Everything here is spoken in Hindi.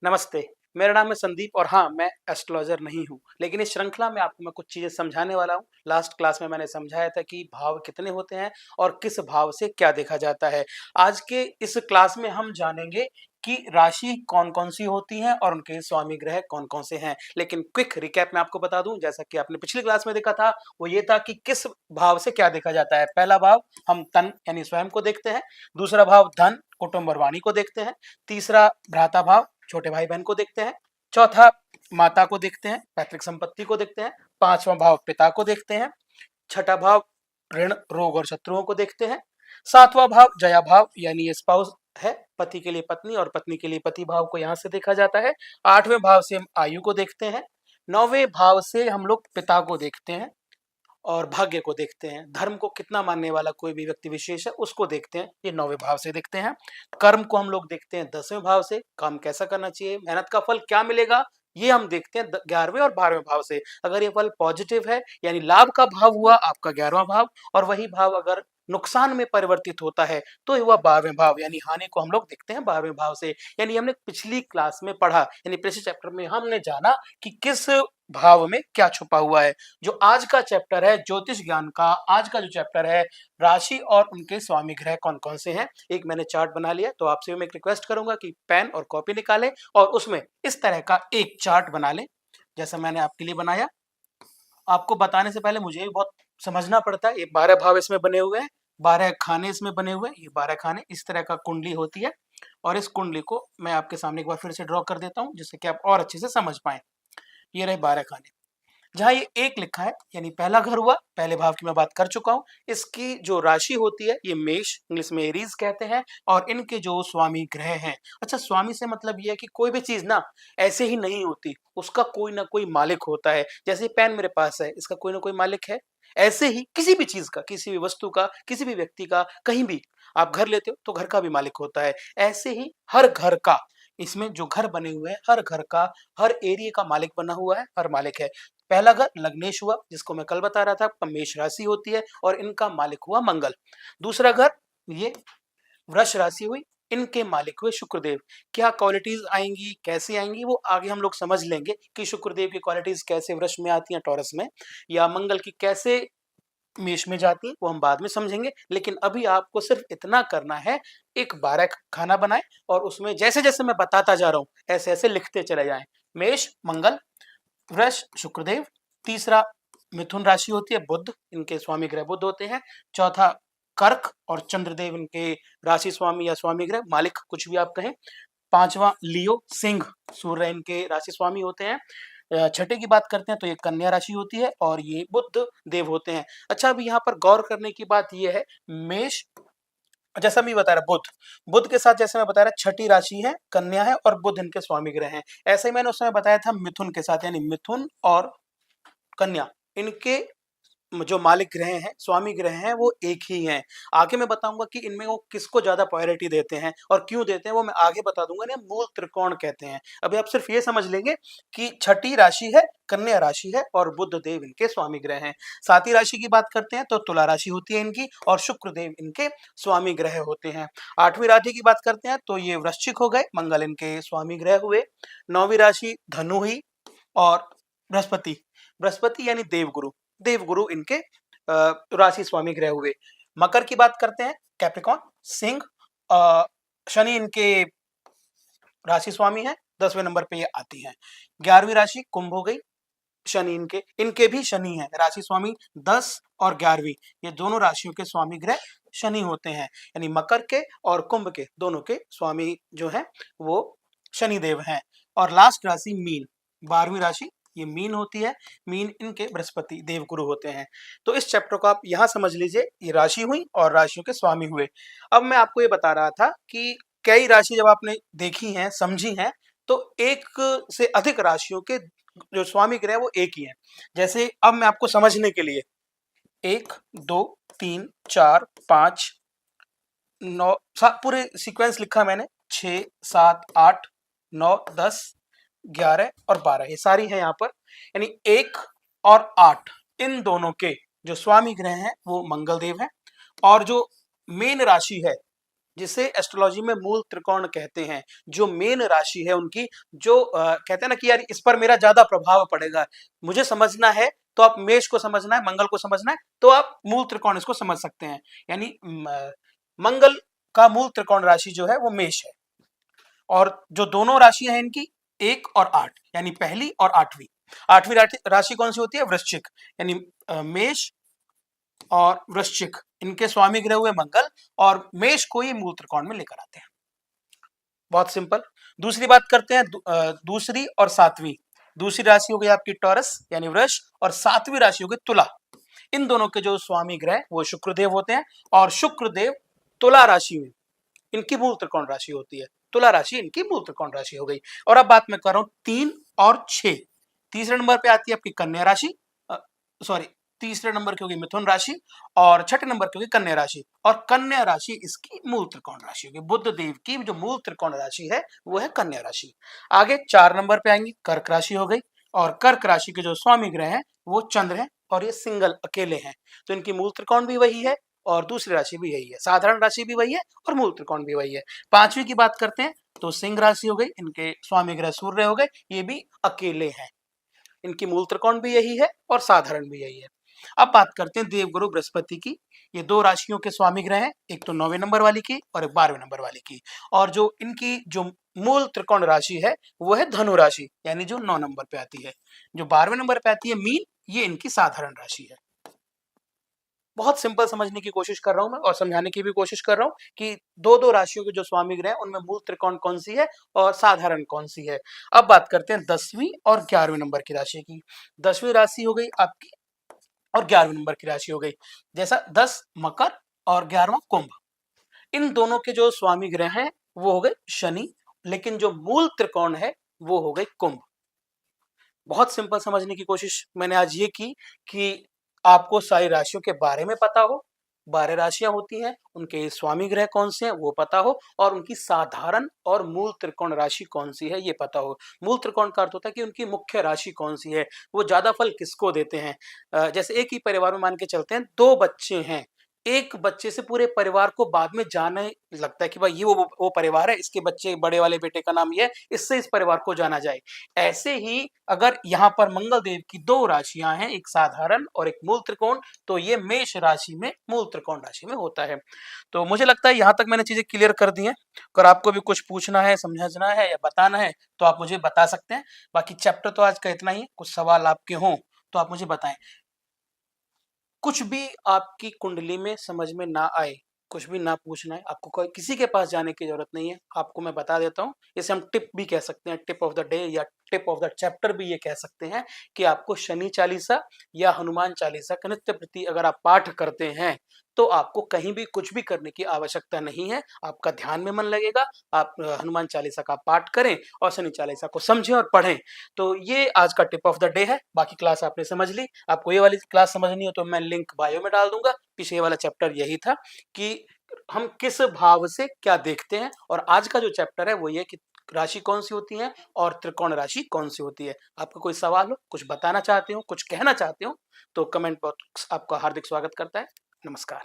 नमस्ते, मेरा नाम है संदीप और हाँ, मैं एस्ट्रोलॉजर नहीं हूँ, लेकिन इस श्रृंखला में आपको मैं कुछ चीज़ें समझाने वाला हूँ। लास्ट क्लास में मैंने समझाया था कि भाव कितने होते हैं और किस भाव से क्या देखा जाता है। आज के इस क्लास में हम जानेंगे कि राशि कौन-कौन सी होती हैं और उनके स्वामी ग्रह कौन-कौन से हैं। लेकिन क्विक रिकैप मैं आपको बता दूँ, जैसा कि आपने पिछली क्लास में देखा था, वो ये था कि किस भाव से क्या देखा जाता है। पहला भाव हम तन यानी स्वयं को देखते हैं, दूसरा भाव धन, कुटुंब और वाणी को देखते हैं, तीसरा भ्राता भाव छोटे भाई बहन को देखते हैं, चौथा माता को देखते हैं, पैतृक संपत्ति को देखते हैं, पांचवा भाव पिता को देखते हैं, छठा भाव ऋण रोग और शत्रुओं को देखते हैं, सातवां भाव जया भाव यानी स्पाउस है, पति के लिए पत्नी और पत्नी के लिए पति भाव को यहाँ से देखा जाता है। आठवें भाव से हम आयु को देखते हैं, नौवें भाव से हम लोग पिता को देखते हैं और भाग्य को देखते हैं। धर्म को कितना मानने वाला कोई भी व्यक्ति विशेष है उसको देखते हैं, ये नौवें भाव से देखते हैं। कर्म को हम लोग देखते हैं 10वें भाव से, काम कैसा करना चाहिए, मेहनत का फल क्या मिलेगा, ये हम देखते हैं 11वें और 12वें भाव से। अगर ये फल पॉजिटिव है यानी लाभ का भाव हुआ आपका 11वां भाव, और वही भाव अगर नुकसान में परिवर्तित होता है तो ये हुआ 12वें भाव, यानी हानि को हम लोग देखते हैं 12वें भाव से। यानी हमने पिछली क्लास में पढ़ा, यानी पिछले चैप्टर में हमने जाना कि किस भाव में क्या छुपा हुआ है। जो आज का चैप्टर है ज्योतिष ज्ञान का, आज का जो चैप्टर है राशि और उनके स्वामी ग्रह कौन कौन से हैं, एक मैंने चार्ट बना लिया। तो आपसे मैं एक रिक्वेस्ट करूंगा कि पेन और कॉपी निकालें और उसमें इस तरह का एक चार्ट बना लें जैसा मैंने आपके लिए बनाया। आपको बताने से पहले मुझे भी बहुत समझना पड़ता है। ये 12 भाव इसमें बने हुए हैं, 12 खाने इसमें बने हुए हैं, ये 12 खाने इस तरह का कुंडली होती है। और इस कुंडली को मैं आपके सामने एक बार फिर से ड्रॉ कर देता हूँ जिससे कि आप और अच्छे से समझ पाए। ये रहे 12 खाने। जहाँ ये एक लिखा है यानी पहला घर हुआ, पहले भाव की मैं बात कर चुका हूँ। इसकी जो राशि होती है ये मेष, इंग्लिश में एरीज कहते हैं, और इनके जो स्वामी ग्रह हैं। अच्छा, स्वामी से मतलब ये है कि कोई भी चीज ना ऐसे ही नहीं होती, उसका कोई ना कोई मालिक होता है। जैसे पेन मेरे पास है, इसका कोई ना कोई मालिक है। ऐसे ही किसी भी चीज का, किसी भी वस्तु का, किसी भी व्यक्ति का, कहीं भी आप घर लेते हो तो घर का भी मालिक होता है। ऐसे ही हर घर का, इसमें जो घर बने हुए हैं हर घर का, हर एरिया का मालिक बना हुआ है, हर मालिक है। पहला घर लग्नेश हुआ जिसको मैं कल बता रहा था, आपका मेष राशि होती है और इनका मालिक हुआ मंगल। दूसरा घर ये वृष राशि हुई, इनके मालिक हुए शुक्रदेव। क्या क्वालिटीज आएंगी, कैसे आएंगी, वो आगे हम लोग समझ लेंगे कि शुक्रदेव की क्वालिटीज कैसे वृष में आती हैं, टॉरस में, या मंगल की कैसे मेष में जाती है, वो हम बाद में समझेंगे। लेकिन अभी आपको सिर्फ इतना करना है, एक 12 खाना बनाए और उसमें जैसे जैसे मैं बताता जा रहा हूँ ऐसे ऐसे लिखते चले जाएं। मेष मंगल, वृष शुक्रदेव, तीसरा मिथुन राशि होती है बुध, इनके स्वामी ग्रह बुध होते हैं। चौथा कर्क और चंद्रदेव इनके राशि स्वामी या स्वामी ग्रह, मालिक कुछ भी आप कहें। पांचवा लियो सिंह, सूर्य इनके राशि स्वामी होते हैं। छठे की बात करते हैं तो ये कन्या राशि होती है और ये बुध देव होते हैं। अच्छा, अभी यहाँ पर गौर करने की बात ये है, मेष, जैसा मैं बता रहा बुध, बुध के साथ जैसे मैं बता रहा छठी राशि है कन्या है और बुध इनके स्वामी ग्रह हैं। ऐसे ही मैंने उस समय बताया था मिथुन के साथ, यानी मिथुन और कन्या, इनके जो मालिक ग्रह हैं, स्वामी ग्रह हैं, वो एक ही हैं। आगे मैं बताऊंगा कि इनमें वो किसको ज्यादा प्रायोरिटी देते हैं और क्यों देते हैं, वो मैं आगे बता दूंगा। ना मूल त्रिकोण कहते हैं। अभी आप सिर्फ ये समझ लेंगे कि छठी राशि है, कन्या राशि है और बुध देव इनके स्वामी ग्रह हैं। सातवीं राशि की बात करते हैं तो तुला राशि होती है इनकी और शुक्र देव इनके स्वामी ग्रह होते हैं। आठवीं राशि की बात करते हैं तो ये वृश्चिक हो गए, मंगल इनके स्वामी ग्रह हुए। नौवीं राशि धनु ही और बृहस्पति, बृहस्पति यानी देवगुरु, देवगुरु इनके राशि स्वामी ग्रह हुए। मकर की बात करते हैं कैप्रिकॉन, सिंह, शनि इनके राशि स्वामी है, 10वें नंबर पे ये आती हैं। 11वीं राशि कुंभ हो गई, शनि इनके, इनके भी शनि है राशि स्वामी। 10 और 11वीं, ये दोनों राशियों के स्वामी ग्रह शनि होते हैं, यानी मकर के और कुंभ के दोनों के स्वामी जो है वो शनि देव हैं। और लास्ट राशि मीन, 12वीं राशि ये मीन होती है, मीन इनके बृहस्पति देवगुरु होते हैं। तो इस चैप्टर को आप यहाँ समझ लीजिए, ये राशि हुई और राशियों के स्वामी हुए। अब मैं आपको ये बता रहा था कि कई राशि जब आपने देखी हैं, समझी हैं, तो एक से अधिक राशियों के जो स्वामी ग्रह वो एक ही है। जैसे अब मैं आपको समझने के लिए 1 2 3 4 5 9 पूरे सीक्वेंस लिखा मैंने, 6 7 8 9 10 11 और 12, ये सारी है यहाँ पर। यानी 1 और 8 इन दोनों के जो स्वामी ग्रह हैं वो मंगल देव हैं। और जो मेन राशि है जिसे एस्ट्रोलॉजी में मूल त्रिकोण कहते हैं। जो मेन राशि है उनकी, जो कहते हैं ना कि यार इस पर मेरा ज्यादा प्रभाव पड़ेगा, मुझे समझना है तो आप मेष को समझना है, मंगल को समझना है तो आप मूल त्रिकोण इसको समझ सकते हैं। यानी मंगल का मूल त्रिकोण राशि जो है वो मेष है, और जो दोनों राशियां हैं इनकी 1 और 8, यानी पहली और आठवीं। आठवीं राशि कौन सी होती है? वृश्चिक। यानी मेष और वृश्चिक, इनके स्वामी ग्रह हुए मंगल, और मेष को ही मूल त्रिकोण में लेकर आते हैं। बहुत सिंपल। दूसरी बात करते हैं, दूसरी और सातवीं। दूसरी राशि हो गई आपकी टॉरस यानी वृष, और सातवीं राशि हो गई तुला। इन दोनों के जो स्वामी ग्रह वो शुक्रदेव होते हैं, और शुक्रदेव तुला राशि में इनकी मूल त्रिकोण राशि होती है। तुला राशि इनकी मूल त्रिकोण राशि हो गई। और अब बात मैं कर रहा हूं 3 और 6। तीसरे नंबर पे आती है आपकी कन्या राशि, सॉरी, तीसरे नंबर की होगी मिथुन राशि, और छठे नंबर की होगी कन्या राशि। और कन्या राशि इसकी मूल त्रिकोण राशि होगी। बुध देव की जो मूल त्रिकोण राशि है वो है कन्या राशि। आगे 4 नंबर पे आएंगी कर्क राशि हो गई, और कर्क राशि के जो स्वामी ग्रह हैं वो चंद्र हैं, और ये सिंगल अकेले हैं, तो इनकी मूल त्रिकोण भी वही है और दूसरी राशि भी यही है, साधारण राशि भी वही है और मूल त्रिकोण भी वही है। पांचवी की बात करते हैं तो सिंह राशि हो गई, इनके स्वामी ग्रह सूर्य हो गए, ये भी अकेले हैं, इनकी मूल त्रिकोण भी यही है और साधारण भी यही है। अब बात करते हैं देवगुरु बृहस्पति की। ये दो राशियों के स्वामी ग्रह हैं, एक तो 9वें नंबर वाली की और एक 12वें नंबर वाली की। और जो इनकी जो मूल त्रिकोण राशि है वो है धनु राशि, यानी जो 9 नंबर पे आती है। जो 12वें नंबर पे आती है मीन, ये इनकी साधारण राशि है। बहुत सिंपल समझने की कोशिश कर रहा हूं मैं, और समझाने की भी कोशिश कर रहा हूं कि दो दो राशियों के जो स्वामी ग्रह हैं उनमें मूल त्रिकोण कौन सी है और साधारण कौन सी है। अब बात करते हैं 10वीं और 11वें नंबर की राशि की। 10वीं राशि हो गई आपकी, और 11वें नंबर की राशि हो गई। जैसा 10 मकर और 11वां कुंभ, इन दोनों के जो स्वामी ग्रह हैं वो हो गए शनि, लेकिन जो मूल त्रिकोण है वो हो गई कुंभ। बहुत सिंपल समझने की कोशिश मैंने आज ये की कि आपको सारी राशियों के बारे में पता हो, 12 राशियां होती हैं, उनके स्वामी ग्रह कौन से हैं वो पता हो, और उनकी साधारण और मूल त्रिकोण राशि कौन सी है ये पता हो। मूल त्रिकोण का अर्थ होता है कि उनकी मुख्य राशि कौन सी है, वो ज्यादा फल किसको देते हैं। जैसे एक ही परिवार में मान के चलते हैं, 2 बच्चे हैं, एक बच्चे से पूरे परिवार को बाद में जाने लगता है कि भाई ये वो परिवार है, इसके बच्चे बड़े वाले बेटे का नाम ये है, इससे इस परिवार को जाना जाए। ऐसे ही अगर यहाँ पर मंगल देव की 2 राशियां हैं, एक साधारण और एक मूल त्रिकोण, तो ये मेष राशि में मूल त्रिकोण राशि में होता है। तो मुझे लगता है यहाँ तक मैंने चीजें क्लियर कर दी हैं। अगर आपको भी कुछ पूछना है, समझना है या बताना है तो आप मुझे बता सकते हैं। बाकी चैप्टर तो आज का इतना ही है, कुछ सवाल आपके हों तो आप मुझे बताएं। कुछ भी आपकी कुंडली में समझ में ना आए, कुछ भी ना पूछना है आपको, कोई किसी के पास जाने की जरूरत नहीं है, आपको मैं बता देता हूँ। इसे हम टिप भी कह सकते हैं, टिप ऑफ द डे या टिप ऑफ द चैप्टर भी ये कह सकते हैं कि आपको शनि चालीसा या हनुमान चालीसा का नित्य प्रति अगर आप पाठ करते हैं तो आपको कहीं भी कुछ भी करने की आवश्यकता नहीं है। आपका ध्यान में मन लगेगा, आप हनुमान चालीसा का पाठ करें और शनि चालीसा को समझें और पढ़ें। तो ये आज का टिप ऑफ द डे है। बाकी क्लास आपने समझ ली। आपको ये वाली क्लास समझनी हो तो मैं लिंक बायो में डाल दूंगा। पीछे वाला चैप्टर यही था कि हम किस भाव से क्या देखते हैं, और आज का जो चैप्टर है वो ये कि राशि कौन सी होती है और त्रिकोण राशि कौन सी होती है। आपका कोई सवाल हो, कुछ बताना चाहते हो, कुछ कहना चाहते हो, तो कमेंट बॉक्स आपका हार्दिक स्वागत करता है। नमस्कार।